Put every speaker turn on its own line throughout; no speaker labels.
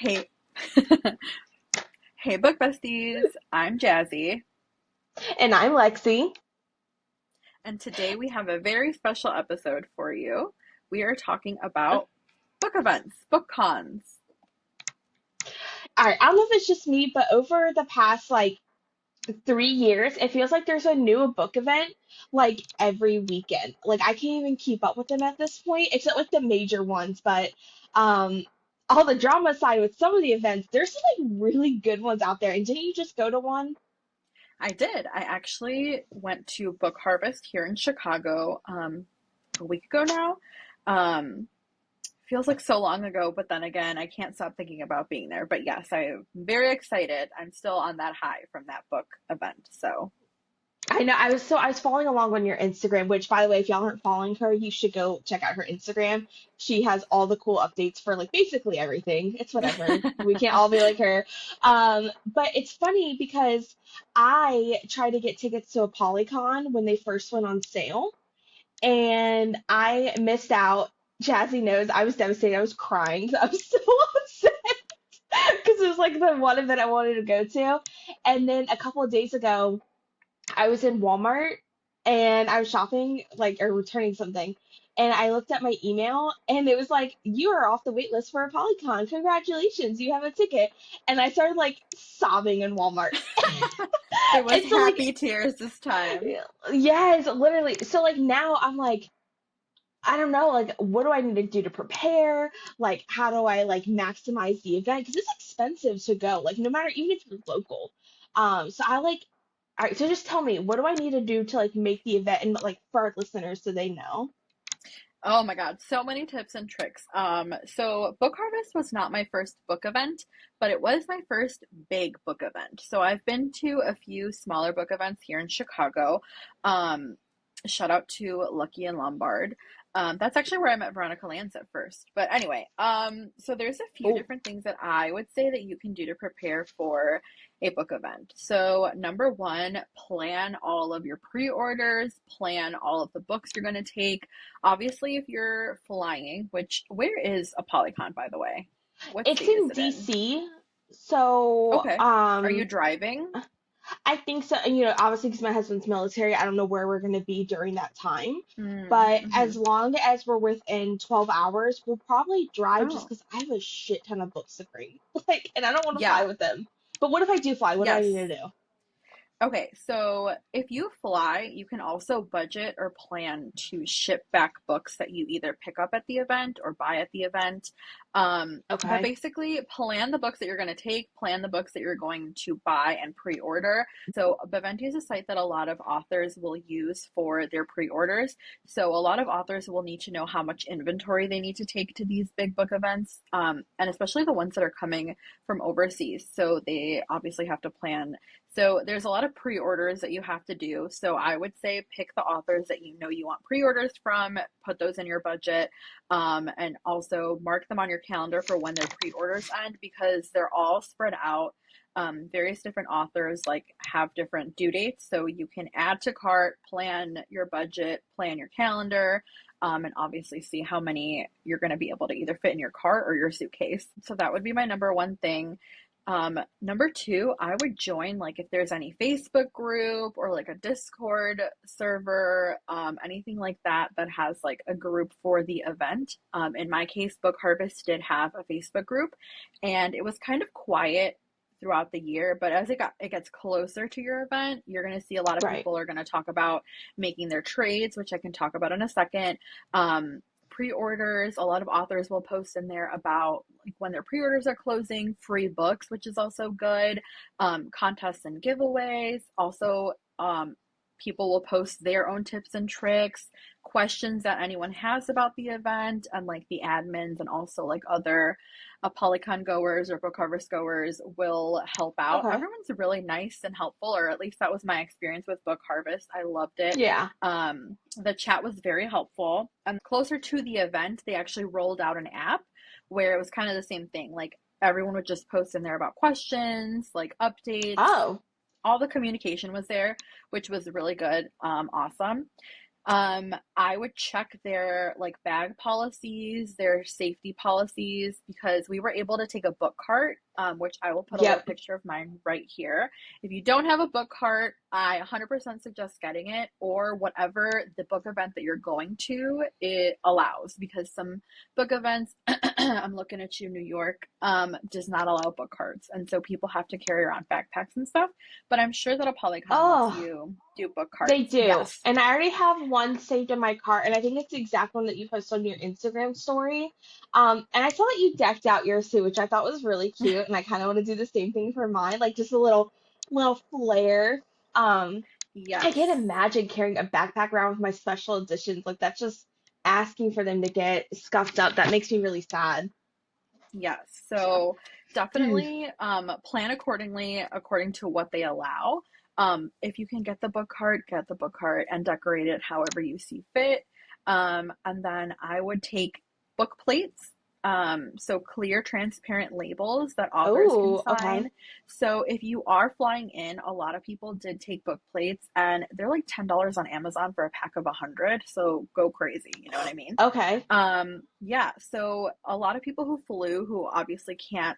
Hey, hey, book besties. I'm Jazzy,
And I'm Lexi.
and today we have a very special episode for you. We are talking about book events, book cons.
All right, I don't know if it's just me, but over the past 3 years, it feels like there's a new book event every weekend. Like I can't even keep up with them at this point, except like the major ones. But um, all the drama aside, with some of the events, there's some really good ones out there. And didn't you just go to one?
I did. I actually went to Book Harvest here in Chicago a week ago now. Um, Feels like so long ago, but then again, I can't stop thinking about being there. But yes, I'm very excited. I'm still on that high from that book event. So,
I know I was following along on your Instagram, which by the way, if y'all aren't following her, you should go check out her Instagram. She has all the cool updates for like basically everything. It's whatever. We can't all be like her. But it's funny because I tried to get tickets to apollycon when they first went on sale and I missed out. Jazzy knows I was devastated. I was crying. I was so upset because it was like the one event I wanted to go to. And then a couple of days ago, I was in Walmart and I was shopping, like, or returning something. And I looked at my email and it was like, you are off the wait list for a Polycon. Congratulations, you have a ticket. And I started like sobbing in Walmart.
it was
And so, like,
happy tears this time.
yes, literally. So, like, now I'm like, I don't know, like, what do I need to do to prepare? Like, how do I like maximize the event? Because it's expensive to go, like, no matter, even if you're local. So I like, all right, so just tell me, what do I need to do to like make the event and like for our listeners so they know?
Oh my God, so many tips and tricks. So Book Harvest was not my first book event, but it was my first big book event. So I've been to a few smaller book events here in Chicago. Um, Shout out to Lucky and Lombard. That's actually where I met Veronica Lance at first. But anyway, so there's a few
Oh,
different things that I would say that you can do to prepare for a book event. So, number one, plan all of your pre orders, plan all of the books you're going to take. Obviously, if you're flying, which, where is Apollycon, by the way? What
it's
state is
in
it in?
DC. So,
Okay. Are you driving?
I think so. And, obviously, because my husband's military, I don't know where we're going to be during that time. But
Mm-hmm.
as long as we're within 12 hours, we'll probably drive just
Oh,
because I have a shit ton of books to bring. Like, and I don't want to fly
yeah.
with them. But what if I do fly? What do I need
Yes.
to do?
Okay, so if you fly, you can also budget or plan to ship back books that you either pick up at the event or buy at the event. But
Okay.
basically, plan the books that you're going to take, plan the books that you're going to buy and pre-order. So Beventi is a site that a lot of authors will use for their pre-orders. So a lot of authors will need to know how much inventory they need to take to these big book events, and especially the ones that are coming from overseas. So they obviously have to plan, so there's a lot of pre-orders that you have to do. So I would say pick the authors that you know you want pre-orders from, put those in your budget, and also mark them on your calendar for when their pre-orders end because they're all spread out. Various different authors like have different due dates, so you can add to cart, plan your budget, plan your calendar, and obviously see how many you're going to be able to either fit in your cart or your suitcase. So that would be my number one thing. Number two, I would join like if there's any Facebook group or like a Discord server, anything like that that has like a group for the event. In my case, Book Harvest did have a Facebook group, and it was kind of quiet throughout the year, but as it gets closer to your event, you're going to see a lot of
Right.
people are going to talk about making their trades, which I can talk about in a second. Pre-orders, a lot of authors will post in there about like when their pre-orders are closing, free books, which is also good, contests and giveaways. Also, people will post their own tips and tricks, questions that anyone has about the event, and like the admins and also like other Polycon goers or book harvest goers will help out.
Okay.
Everyone's really nice and helpful, or at least that was my experience with book harvest. I loved it.
Yeah.
The chat was very helpful. And closer to the event, they actually rolled out an app where it was kind of the same thing. Like everyone would just post in there about questions, like updates.
Oh,
All the communication was there, which was really good. Awesome. I would check their like bag policies, their safety policies, because we were able to take a book cart, which I will put a little
Yep.
picture of mine right here. If you don't have a book cart, I 100% suggest getting it, or whatever the book event that you're going to it allows, because some book events, I'm looking at you, New York, does not allow book carts, and so people have to carry around backpacks and stuff. But I'm sure that a polycon lets
Oh,
you do book
they
carts.
do.
Yes.
And I already have one saved in my cart, and I think it's the exact one that you posted on your Instagram story. And I saw that you decked out yours too, which I thought was really cute, and I kind of want to do the same thing for mine, like just a little flair. Um, I
Yes.
can't imagine carrying a backpack around with my special editions. Like that's just asking for them to get scuffed up. That makes me really sad.
Yes. So definitely plan accordingly according to what they allow. If you can get the book cart and decorate it however you see fit. And then I would take book plates. So clear, transparent labels that authors can
Oh, okay.
sign. So if you are flying in, a lot of people did take book plates, and they're like $10 on Amazon for a pack of 100. So go crazy, you know what I mean?
Okay.
Yeah, so a lot of people who flew, who obviously can't,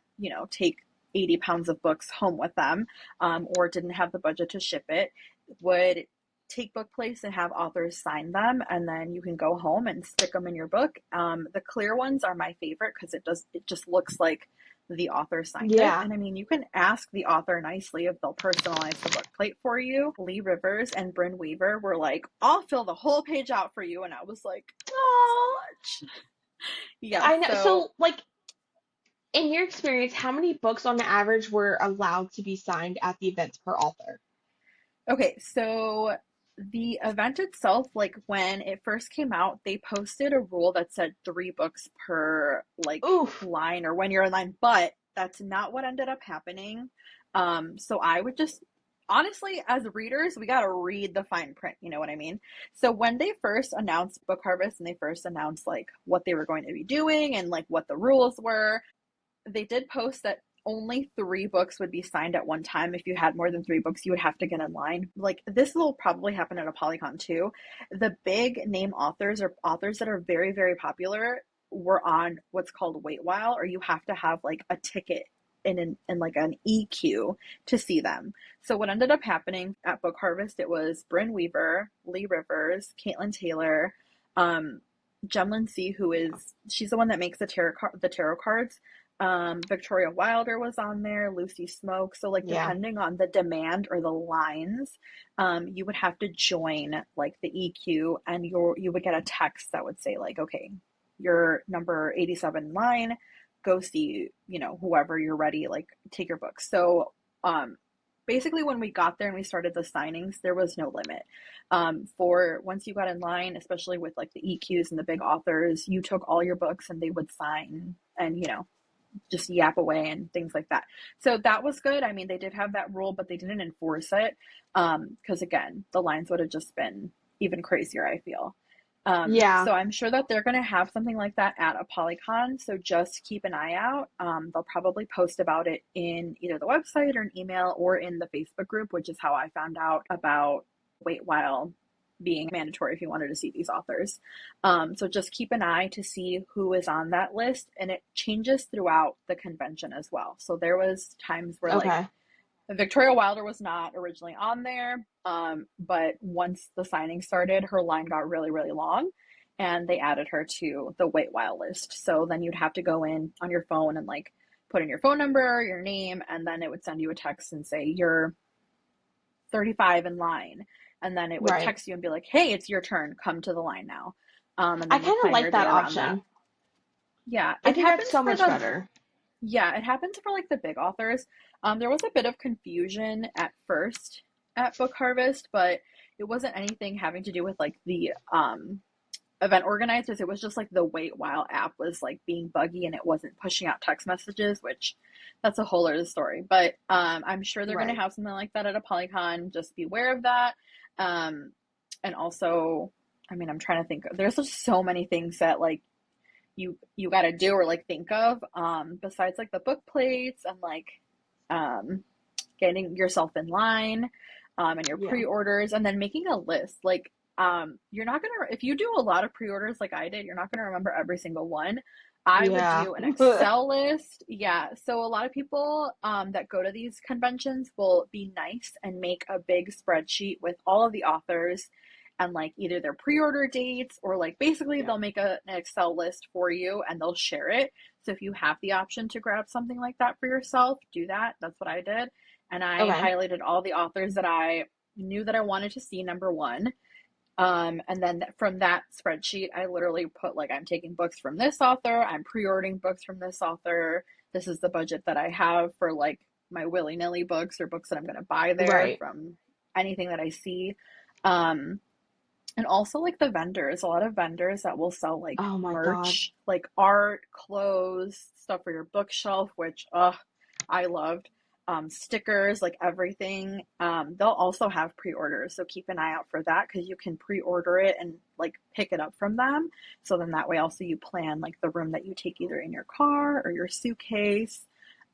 take 80 pounds of books home with them, or didn't have the budget to ship it, would take book plates and have authors sign them, and then you can go home and stick them in your book. The clear ones are my favorite because it just looks like the author signed it.
Yeah.
And I mean, you can ask the author nicely if they'll personalize the book plate for you. Lee Rivers and Bryn Weaver were like, I'll fill the whole page out for you. And I was like,
Oh,
so much. Yes.
I know.
So,
So, like, in your experience, how many books on average were allowed to be signed at the events per author?
okay. So the event itself, like when it first came out, they posted a rule that said 3 books per like
Oof.
line or when you're in line, but that's not what ended up happening. So I would just honestly, as readers, we got to read the fine print. You know what I mean? So when they first announced Book Harvest and they first announced like what they were going to be doing and like what the rules were, they did post that only 3 books would be signed at one time. If you had more than 3 books, you would have to get in line. Like this will probably happen at apollycon too. The big name authors or authors that are very, very popular were on what's called wait while, or you have to have like a ticket in like an EQ to see them. So what ended up happening at Book Harvest, it was Bryn Weaver, Lee Rivers, Caitlin Taylor, um, Jemlyn C, she's the one that makes the tarot cards. Victoria Wilder was on there, Lucy Smoke. So like
Yeah.
depending on the demand or the lines, you would have to join like the EQ, and you would get a text that would say like, okay, you're number 87 line, go see, whoever you're ready, like take your book. So basically when we got there and we started the signings, there was no limit. For once you got in line, especially with like the EQs and the big authors, you took all your books and they would sign and just yap away and things like that. So that was good. I mean, they did have that rule, but they didn't enforce it. Because again, the lines would have just been even crazier, I feel.
Yeah.
So I'm sure that they're going to have something like that at apollycon. So just keep an eye out. They'll probably post about it in either the website or an email or in the Facebook group, which is how I found out about Wait While being mandatory if you wanted to see these authors. So just keep an eye to see who is on that list, and it changes throughout the convention as well. So there was times where like
Okay.
Victoria Wilder was not originally on there, but once the signing started, her line got really, really long, and they added her to the wait while list. So then you'd have to go in on your phone and like put in your phone number, your name, and then it would send you a text and say you're 35 in line. And then it would
Right.
text you and be like, hey, it's your turn. Come to the line now. And
I
then you
kind of
plan
like
your day
that
around that.
option.
Yeah,
I think that's so much better.
it happens for like the big authors. There was a bit of confusion at first at Book Harvest, but it wasn't anything having to do with like the event organizers. It was just like the wait while app was like being buggy and it wasn't pushing out text messages, which that's a whole other story. But I'm sure they're going to
Right.
have something like that at a polycon. Just be aware of that. Um, and also, I mean, I'm trying to think. There's just so many things that like you got to do or like think of besides like the book plates and like um, getting yourself in line and your
Yeah.
pre-orders and then making a list. Like You're not gonna, if you do a lot of pre-orders like I did, you're not gonna remember every single one. I would
Yeah.
do an Excel list. Yeah. So a lot of people that go to these conventions will be nice and make a big spreadsheet with all of the authors and like either their pre-order dates or like basically
Yeah.
they'll make an Excel list for you and they'll share it. So if you have the option to grab something like that for yourself, do that. That's what I did. And I
Okay.
highlighted all the authors that I knew that I wanted to see, number one. And then from that spreadsheet, I literally put like, I'm taking books from this author, I'm pre-ordering books from this author. This is the budget that I have for like my willy-nilly books or books that I'm going to buy there
Right.
from anything that I see. Um, and also like the vendors, a lot of vendors that will sell like
Oh my God.
merch, like art, clothes, stuff for your bookshelf, which I loved. Stickers, like everything. They'll also have pre-orders, so keep an eye out for that because you can pre-order it and like pick it up from them. So then that way also you plan like the room that you take either in your car or your suitcase.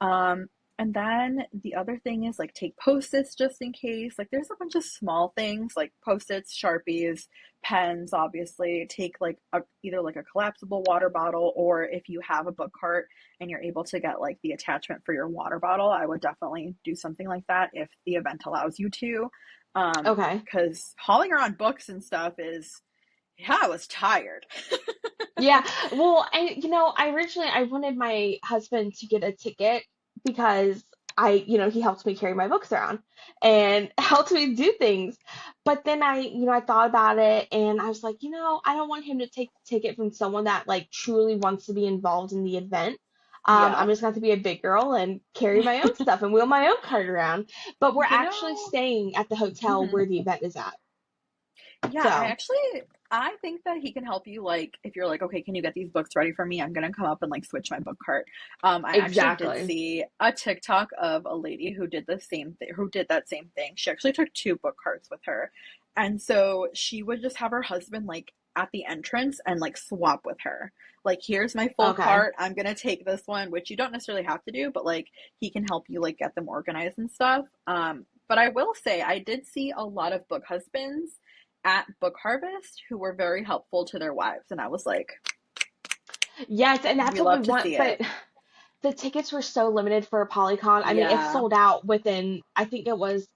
Um, and then the other thing is like take post-its just in case. Like there's a bunch of small things like post-its, Sharpies, pens, obviously. Take like either like a collapsible water bottle or if you have a book cart and you're able to get like the attachment for your water bottle, I would definitely do something like that if the event allows you to.
Okay.
Because hauling around books and stuff is, yeah, I was tired.
Yeah. Well, I wanted my husband to get a ticket because he helps me carry my books around and helps me do things. But then I thought about it and I was like, I don't want him to take the ticket from someone that like truly wants to be involved in the event. I'm
Yeah.
just going to have to be a big girl and carry my own stuff and wheel my own cart around. But we're
You
actually
know,
staying at the hotel
mhm.
where the event is at.
Yeah,
So,
I think that he can help you like if you're like, okay, can you get these books ready for me? I'm gonna come up and like switch my book cart. I actually did
exactly.
see a TikTok of a lady who did the same thing, who did that same thing. She actually took two book carts with her. And so she would just have her husband like at the entrance and like swap with her. Like, here's my full
Okay.
cart. I'm gonna take this one, which you don't necessarily have to do, but like he can help you like get them organized and stuff. But I will say I did see a lot of book husbands at Book Harvest who were very helpful to their wives. And I was like,
Yes, and that's
we
what we
love to
want.
see
But
it.
the tickets were so limited for apollycon. I mean, it
Yeah,
sold out within, I think it was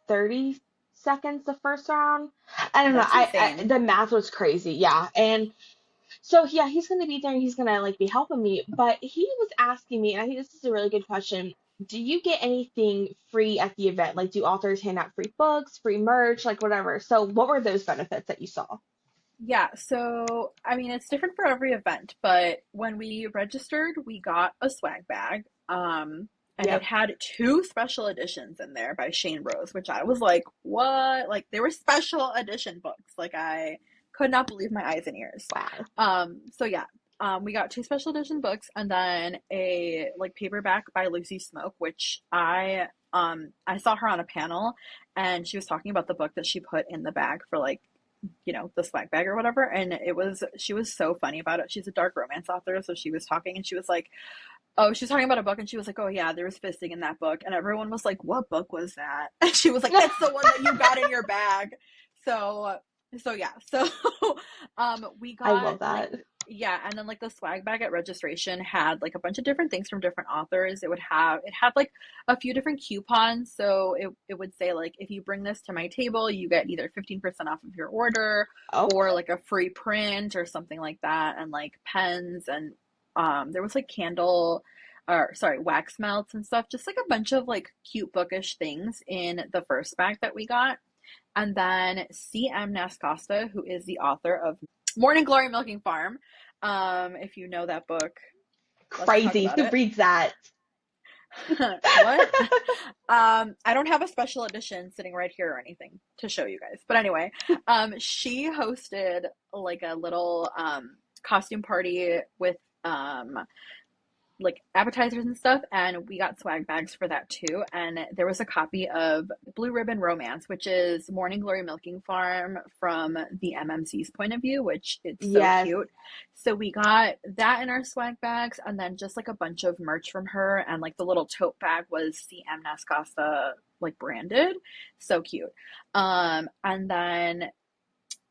30 seconds the first round. I don't know.
that's insane.
The math was crazy. Yeah. And so, yeah, he's going to be there and he's going to like be helping me. But he was asking me, and I think this is a really good question. Do you get anything free at the event? Like, do authors hand out free books, free merch, like whatever? So, what were those benefits that you saw?
Yeah, so I mean, it's different for every event, but when we registered, we got a swag bag. And it
Yep.
had two special editions in there by Shane Rose, which I was like, what? Like, they were special edition books. Like, I could not believe my eyes and ears.
Wow.
So yeah, we got two special edition books and then a like paperback by Lucy Smoke, which I saw her on a panel and she was talking about the book that she put in the bag for like the swag bag or whatever. And she was so funny about it. She's a dark romance author. So she was talking and she was like, oh, she was talking about a book and she was like, oh yeah, there was fisting in that book. And everyone was like, what book was that? And she was like, that's the one that you got in your bag. So, so yeah. So, we
I
got
love
like,
that.
yeah. And then like the swag bag at registration had like a bunch of different things from different authors. It had like a few different coupons. So it would say like, if you bring this to my table, you get either 15% off of your order or
Okay.
like a free print or something like that. And like pens and there was like or sorry, wax melts and stuff, just like a bunch of like cute bookish things in the first bag that we got. And then CM Nascosta, who is the author of Morning Glory Milking Farm. If you know that book, let's talk
Crazy.
about
Who
it.
reads that?
What? I don't have a special edition sitting right here or anything to show you guys. But anyway, she hosted like a little costume party with like appetizers and stuff, and we got swag bags for that too. And there was a copy of Blue Ribbon Romance, which is Morning Glory Milking Farm from the MMC's point of view, which it's so
Yes.
cute. So we got that in our swag bags, and then just like a bunch of merch from her, and like the little tote bag was CM Nascasa like branded, so cute. And then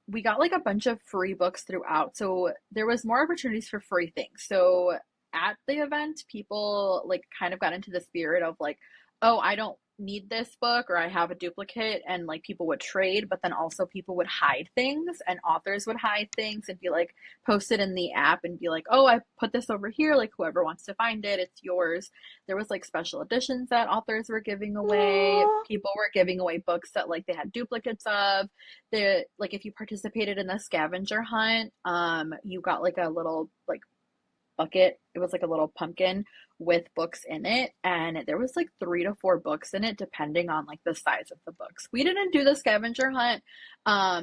we got like a bunch of free books throughout. So there was more opportunities for free things. So at the event, people like kind of got into the spirit of like, oh, I don't need this book or I have a duplicate, and like people would trade, but then also people would hide things and authors would hide things and be like posted in the app and be like, oh, I put this over here, like whoever wants to find it, it's yours. There was like special editions that authors were giving away.
Aw.
People were giving away books that like they had duplicates of. The like if you participated in the scavenger hunt, you got like a little like bucket. It was like a little pumpkin with books in it, and there was like 3 to 4 books in it depending on like the size of the books. We didn't do the scavenger hunt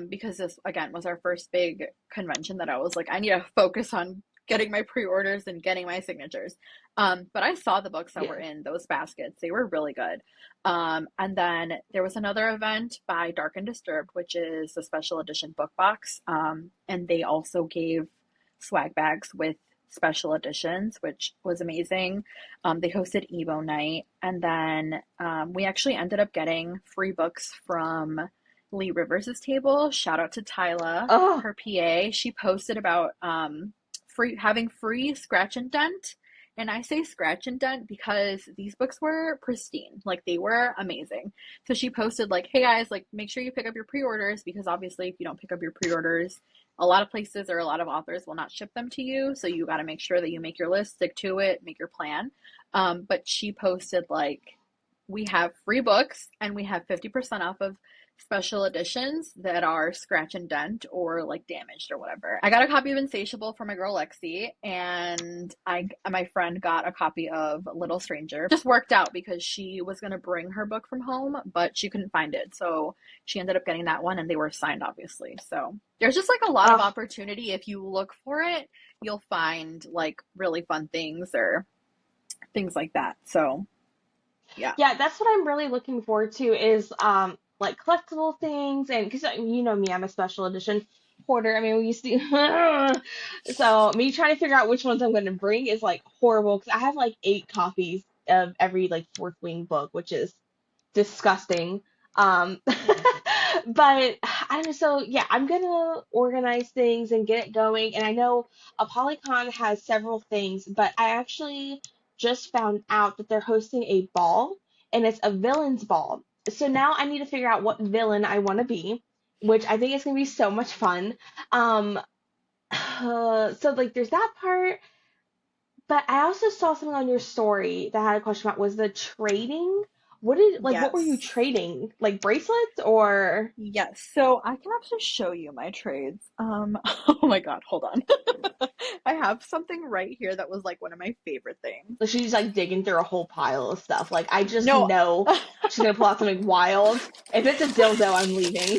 because this again was our first big convention that I was like, I need to focus on getting my pre-orders and getting my signatures. But I saw the books that
Yeah.
were in those baskets. They were really good. And then there was another event by Dark and Disturbed, which is a special edition book box. And they also gave swag bags with special editions, which was amazing. They hosted Evo night, and then we actually ended up getting free books from Lee Rivers' table. Shout out to Tyla,
Oh,
her PA. She posted about free having free scratch and dent. And I say scratch and dent because these books were pristine. Like they were amazing. So she posted like, "Hey guys, like make sure you pick up your pre-orders because obviously if you don't pick up your pre-orders, a lot of places or a lot of authors will not ship them to you. So you got to make sure that you make your list, stick to it, make your plan." But she posted like, we have free books and we have 50% off of special editions that are scratch and dent or like damaged or whatever. I got a copy of Insatiable for my girl Lexi, and my friend got a copy of Little Stranger. Just worked out because she was going to bring her book from home, but she couldn't find it. So she ended up getting that one, and they were signed obviously. So there's just like a lot of
oh,
opportunity. If you look for it, you'll find like really fun things or things like that. So yeah.
yeah, that's what I'm really looking forward to is like collectible things and because you know me, I'm a special edition hoarder. I mean, we used to so me trying to figure out which ones I'm going to bring is like horrible because I have like 8 copies of every like Fourth Wing book, which is disgusting. But I don't know. So yeah, I'm gonna organize things and get it going. And I know apollycon has several things, but I actually just found out that they're hosting a ball, and it's a villains ball. So now I need to figure out what villain I want to be, which I think is gonna be so much fun. Um, so like there's that part. But I also saw something on your story that I had a question about was the trading. What were you
Yes.
trading? Like bracelets or
Yes, so I can actually show you my trades. Oh my God, hold on. I have something right here that was like one of my favorite things.
like she's like digging through a whole pile of stuff? Like I just
No,
know she's gonna pull out something wild. If it's a dildo, I'm leaving.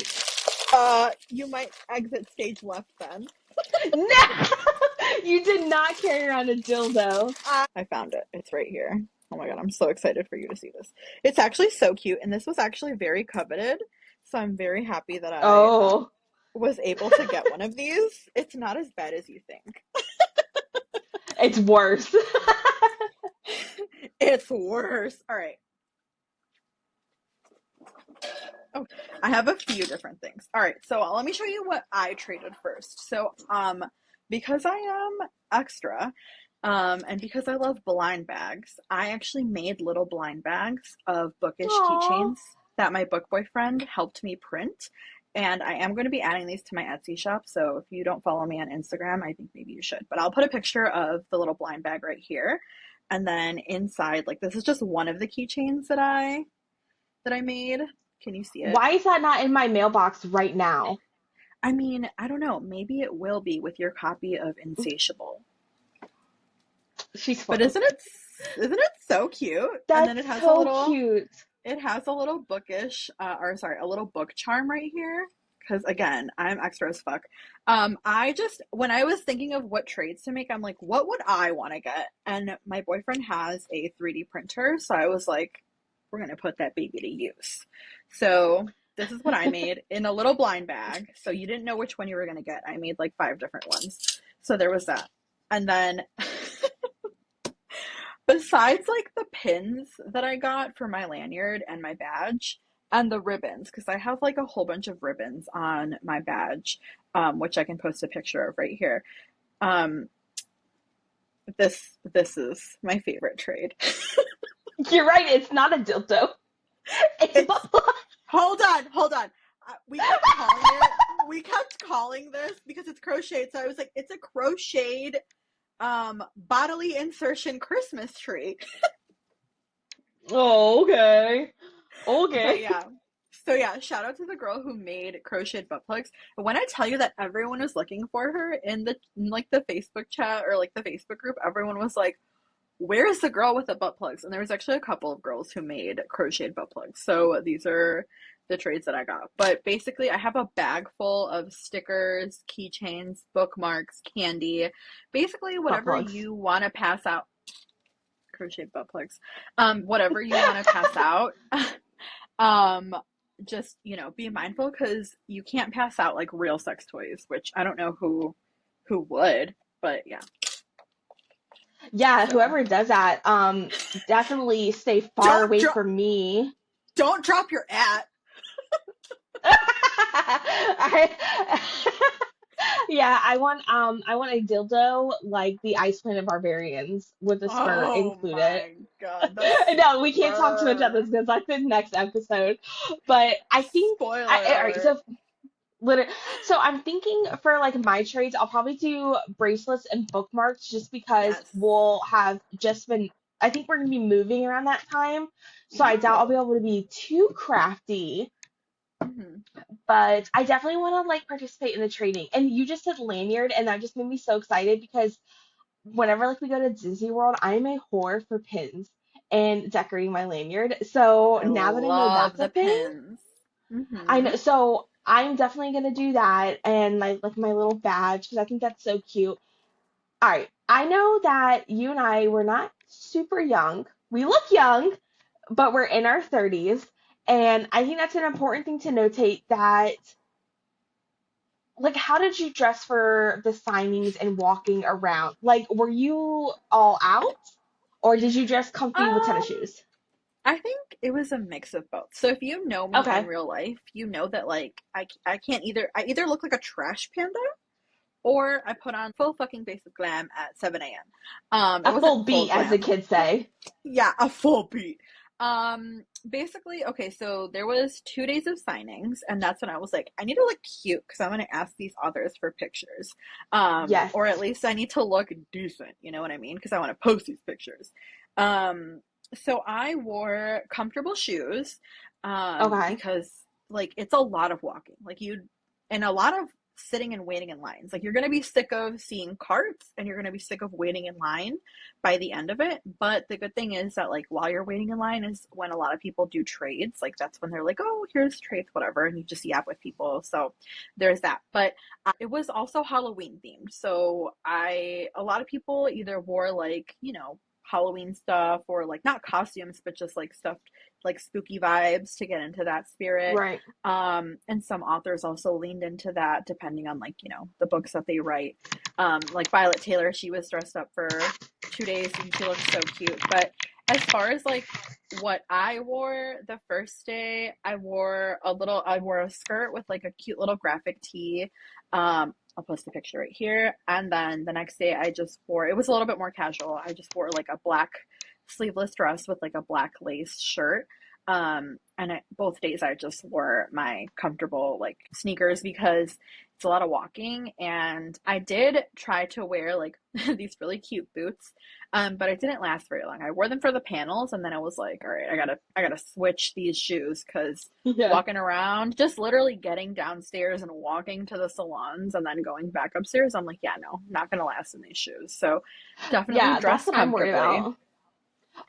you might exit stage left then.
No! You did not carry around a dildo.
I found it. It's right here. Oh my God, I'm so excited for you to see this. It's actually so cute, and this was actually very coveted. So I'm very happy that I
Oh,
was able to get one of these. It's not as bad as you think.
it's worse.
It's worse. All right. Oh, I have a few different things. All right, so let me show you what I traded first. So, because I am extra, and because I love blind bags, I actually made little blind bags of Bookish
Aw.
keychains that my book boyfriend helped me print. And I am going to be adding these to my Etsy shop. So if you don't follow me on Instagram, I think maybe you should. But I'll put a picture of the little blind bag right here. And then inside, like this is just one of the keychains that I made. Can you see it?
Why is that not in my mailbox right now?
I mean, I don't know. Maybe it will be with your copy of Insatiable.
She's
But
full.
isn't it so cute? And then
That's so cute.
it has a little bookish or sorry, a little book charm right here. Because again, I'm extra as fuck. I just when I was thinking of what trades to make, I'm like, what would I want to get? And my boyfriend has a 3D printer, so I was like, we're gonna put that baby to use. So this is what I made in a little blind bag. So you didn't know which one you were gonna get. I made like 5 different ones. So there was that. And then besides like the pins that I got for my lanyard and my badge, and the ribbons, because I have like a whole bunch of ribbons on my badge, which I can post a picture of right here. Um, this is my favorite trade.
You're right, it's not a dildo. It's a
It's
butt plug.
hold on. We kept calling this because it's crocheted. So I was like, it's a crocheted bodily insertion Christmas tree.
Oh, okay.
But
Okay.
yeah. So yeah, shout out to the girl who made crocheted butt plugs. And when I tell you that everyone was looking for her in like the Facebook chat or like the Facebook group, everyone was like, "Where's the girl with the butt plugs?" And there was actually a couple of girls who made crocheted butt plugs. So these are the trades that I got. But basically, I have a bag full of stickers, keychains, bookmarks, candy, basically
Butt
whatever
plugs.
you want to pass out. Crocheted butt plugs. Whatever you want to pass out. Um, just, be mindful because you can't pass out like real sex toys, which I don't know who would, but yeah.
Yeah,
So
whoever does that, definitely stay far
don't
away
drop
from me.
don't drop your at.
I, yeah, I want a dildo like the Ice Planet Barbarians with the skirt
Oh
included.
my God, the
No, we can't talk too much about
spur.
this because that's the next episode. But I think
Spoiler
all right,
alert.
so literally, so I'm thinking for like my trades, I'll probably do bracelets and bookmarks just because
Yes.
we'll have just been. I think we're gonna be moving around that time, so I doubt I'll be
Ooh.
able to be too crafty.
Hmm.
But I definitely want to like participate in the trading. And you just said lanyard, and that just made me so excited because whenever like we go to Disney World, I'm a whore for pins and decorating my lanyard. So
I
now that I know
love
that's a
the
thing,
pins.
I
Hmm.
know. So I'm definitely gonna do that and like my little badge because I think that's so cute. All right, I know that you and I were not super young. We look young, but we're in our 30s, and I think that's an important thing to notate that like how did you dress for the signings and walking around? Like were you all out or did you dress comfy with tennis
Um,
shoes?
I think it was a mix of both. So if you know me in
Okay.
real life, you know that like I can't I either look like a trash panda or I put on full fucking face of glam at 7 a.m. It
A
wasn't
full
full
beat, as the
glam.
kids say.
Yeah, a full beat. Basically, okay, so there was 2 days of signings, and that's when I was like, I need to look cute because I'm gonna ask these authors for pictures.
Yes.
Or at least I need to look decent, you know what I mean? Because I want to post these pictures. Um, so I wore comfortable shoes,
Okay.
because like it's a lot of walking. And a lot of sitting and waiting in lines. Like you're gonna be sick of seeing carts and you're gonna be sick of waiting in line by the end of it. But the good thing is that like while you're waiting in line is when a lot of people do trades. Like that's when they're like, oh, here's trades, whatever, and you just yap with people. So there's that. But it was also Halloween themed. So a lot of people either wore like, Halloween stuff or like not costumes, but just like stuff like spooky vibes to get into that spirit.
Right.
And some authors also leaned into that depending on like, the books that they write. Like Violet Taylor, she was dressed up for 2 days and she looked so cute. But as far as like what I wore the first day, I wore a skirt with like a cute little graphic tee. I'll post a picture right here. And then the next day it was a little bit more casual. I just wore like a black sleeveless dress with like a black lace shirt. Both days I just wore my comfortable like sneakers because it's a lot of walking. And I did try to wear like these really cute boots, but it didn't last very long. I wore them for the panels, and then I was like, all right, I gotta switch these shoes because
Yeah.
walking around, just literally getting downstairs and walking to the salons and then going back upstairs, I'm like, yeah, no, not gonna last in these shoes. So definitely
Yeah, that's
dress
what I'm worried
comfortably.
about.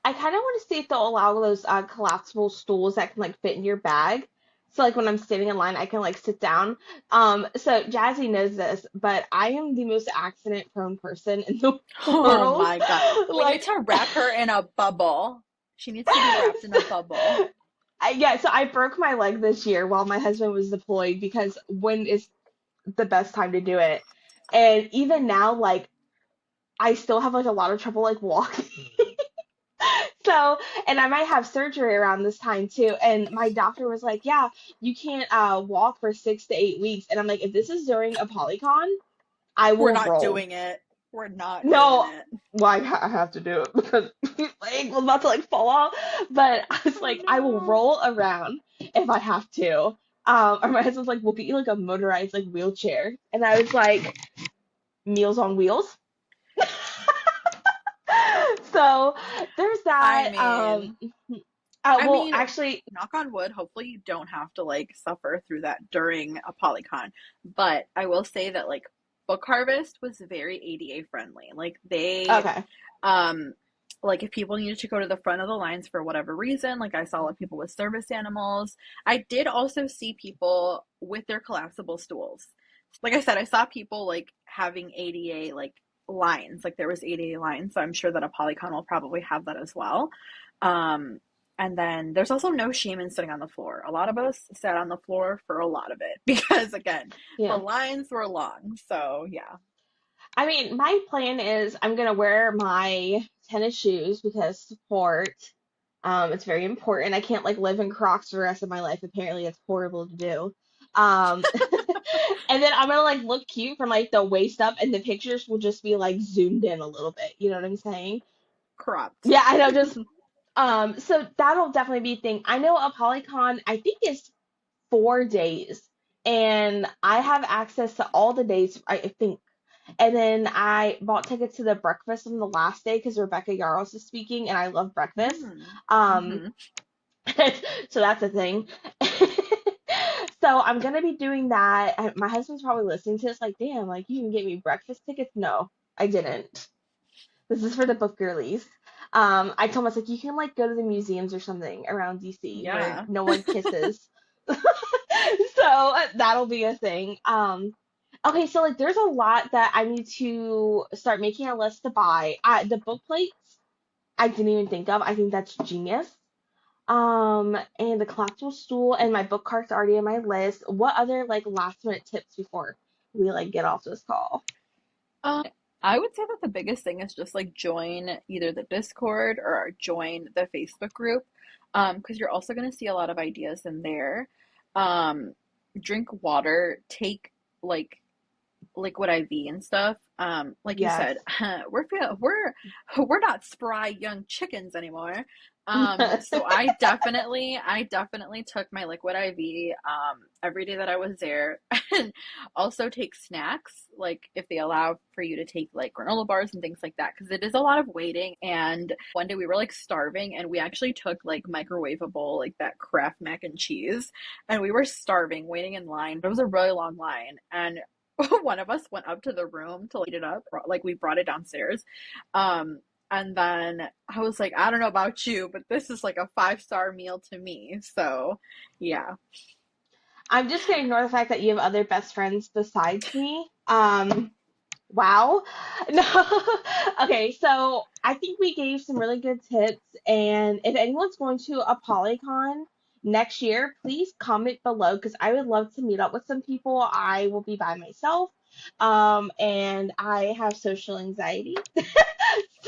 I kind of want to see if they'll allow those collapsible stools that can like fit in your bag. So like when I'm standing in line, I can like sit down. So Jazzy knows this, but I am the most accident prone person in the
Oh
world.
my God. We need
Like,
to wrap her in a bubble. She needs to be wrapped in a bubble.
yeah, so I broke my leg this year while my husband was deployed because when is the best time to do it? And even now, like I still have like a lot of trouble like walking. So, and I might have surgery around this time too. And my doctor was like, "Yeah, you can't walk for 6 to 8 weeks." And I'm like, "If this is during a polycon, I
We're
will
not
roll."
doing it. We're not doing
No,
it.
well, I have to do it because my ankle's about to like fall off. But I was
Oh
like, I will
no.
roll around if I have to. Or my husband's like, we'll get you like a motorized like wheelchair. And I was like, Meals on Wheels. So there's
I
that.
mean, I
Well,
mean,
actually,
knock on wood, hopefully you don't have to like suffer through that during a polycon. But I will say that like Book Harvest was very ADA friendly. Like they
okay.
um like if people needed to go to the front of the lines for whatever reason, like I saw a lot of people with service animals. I did also see people with their collapsible stools. Like I said, I saw people like having ADA like lines, like there was ADA lines, so I'm sure that a polycon will probably have that as well. Um, and then there's also no shame in sitting on the floor. A lot of us sat on the floor for a lot of it because, again, the
Yeah.
lines were long. So, yeah.
I mean, my plan is I'm gonna wear my tennis shoes because support. It's very important. I can't like live in Crocs for the rest of my life. Apparently, it's horrible to do. Um, and then I'm gonna like look cute from like the waist up, and the pictures will just be like zoomed in a little bit. You know what I'm saying?
Cropped.
Yeah, I know. Just so that'll definitely be a thing. I know a Polycon. I think is 4 days, and I have access to all the days. I think. And then I bought tickets to the breakfast on the last day because Rebecca Yarros is speaking, and I love breakfast.
Mm.
Um,
Hmm.
so that's a thing. So I'm gonna be doing that. My husband's probably listening to this, like, damn, like you didn't get me breakfast tickets? No, I didn't. This is for the book girlies. I told him I was like, you can like go to the museums or something around DC where
Yeah.
no one kisses. So that'll be a thing. Okay, so like there's a lot that I need to start making a list to buy. The book plates I didn't even think of. I think that's genius. And the collapsible stool and my book cart's already on my list. What other like last minute tips before we like get off this call?
Um, I would say that the biggest thing is just like join either the Discord or join the Facebook group, because you're also going to see a lot of ideas in there. Um, drink water, take like liquid IV and stuff. Like you
Yes.
said, we're not spry young chickens anymore. So I definitely took my liquid IV every day that I was there, and also take snacks like if they allow for you to take like granola bars and things like that because it is a lot of waiting. And one day we were like starving, and we actually took like microwavable like that Kraft mac and cheese, and we were starving, waiting in line. It was a really long line, and one of us went up to the room to like, eat it up. Like we brought it downstairs. Um, and then I was like, I don't know about you, but this is like a 5-star meal to me. So yeah.
I'm just gonna ignore the fact that you have other best friends besides me. Wow. No. Okay, so I think we gave some really good tips, and if anyone's going to a Polycon next year, please comment below because I would love to meet up with some people. I will be by myself, and I have social anxiety.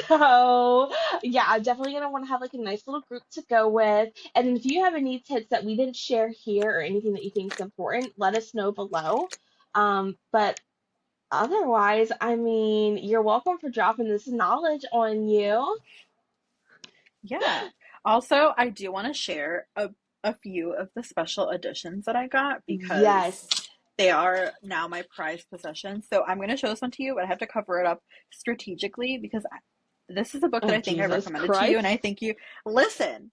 So yeah, I'm definitely gonna want to have like a nice little group to go with. And if you have any tips that we didn't share here or anything that you think is important, let us know below. But otherwise, I mean, you're welcome for dropping this knowledge on you.
Yeah. Also, I do want to share a few of the special editions that I got because
Yes.
they are now my prized possession. So I'm going to show this one to you, but I have to cover it up strategically because this is a book that
Oh,
I think I
Jesus
recommended to you, and
Christ.
I think you listen.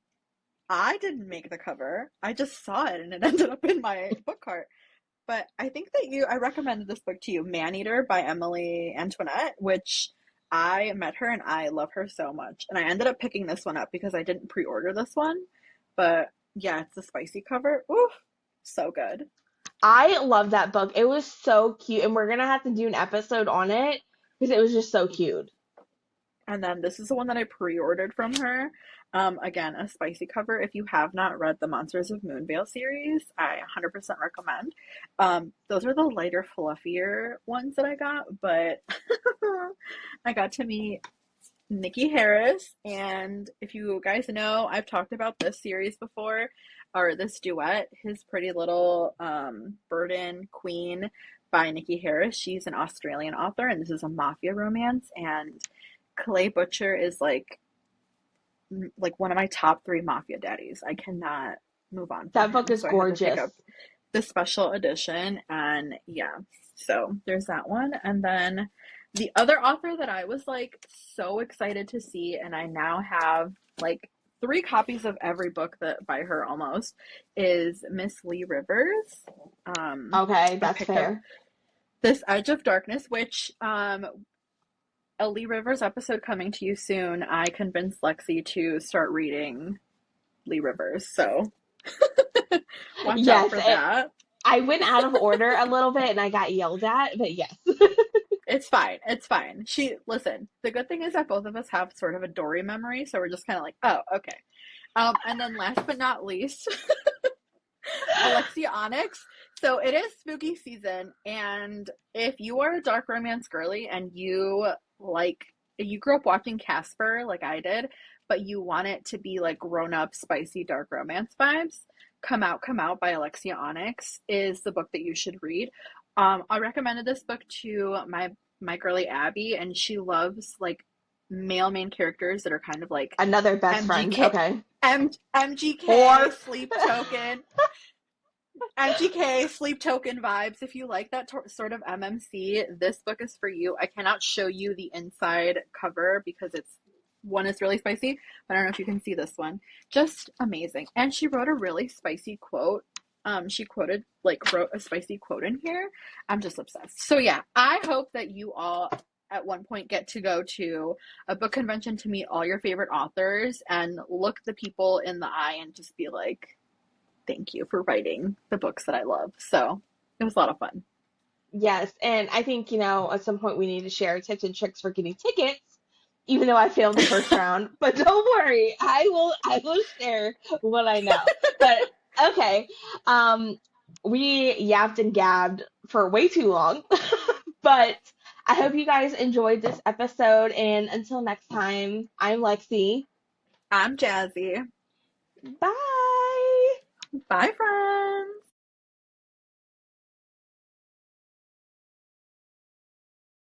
I didn't make the cover. I just saw it and it ended up in my book cart. But I think that I recommended this book to you, Maneater by Emily Antoinette, which I met her and I love her so much. And I ended up picking this one up because I didn't pre-order this one. But yeah, it's a spicy cover. Oof, so good.
I love that book. It was so cute, and we're gonna have to do an episode on it because it was just so cute.
And then this is the one that I pre-ordered from her. Again, a spicy cover. If you have not read the Monsters of Moonvale series, I 100% recommend. Those are the lighter, fluffier ones that I got, but I got to meet Nikki Harris. And if you guys know, I've talked about this series before, or this duet, His Pretty Little Burden Queen by Nikki Harris. She's an Australian author, and this is a mafia romance. And Clay Butcher is like one of my top three mafia daddies. I cannot move on from
That book
him.
is
So I had to pick
gorgeous.
up the special edition, and yeah, so there's that one. And then the other author that I was like so excited to see, and I now have like three copies of every book that by her almost, is Miss Lee Rivers.
Okay,
I
that's
picked up
fair.
this Edge of Darkness, which a Lee Rivers episode coming to you soon. I convinced Lexi to start reading Lee Rivers, so watch out
Yes,
for that.
I went out of order a little bit and I got yelled at, but yes.
It's fine. It's fine. Listen, the good thing is that both of us have sort of a Dory memory, so we're just kind of like, oh, okay. And then last but not least, Alexia Onyx. So it is spooky season, and if you are a dark romance girly and you grew up watching Casper like I did, but you want it to be like grown up, spicy, dark romance vibes, Come Out by Alexia Onyx is the book that you should read. I recommended this book to my girly Abby, and she loves like male main characters that are kind of like
Another best friend.
MGK,
Okay.
MGK,
Or Sleep Token vibes. If you like that sort of MMC, this book is for you. I cannot show you the inside cover because one is really spicy, but I don't know if you can see this one. Just amazing. And she wrote a really spicy quote. She wrote a spicy quote in here. I'm just obsessed. So yeah, I hope that you all at one point get to go to a book convention to meet all your favorite authors and look the people in the eye and just be like, thank you for writing the books that I love. So it was a lot of fun. yes, and I think, at some point we need to share tips and tricks for getting tickets, even though I failed the first round. But don't worry, I will share what I know. But okay. Um we yapped and gabbed for way too long. But I hope you guys enjoyed this episode, and until next time, I'm Lexi.
I'm Jazzy.
Bye.
Bye, friends.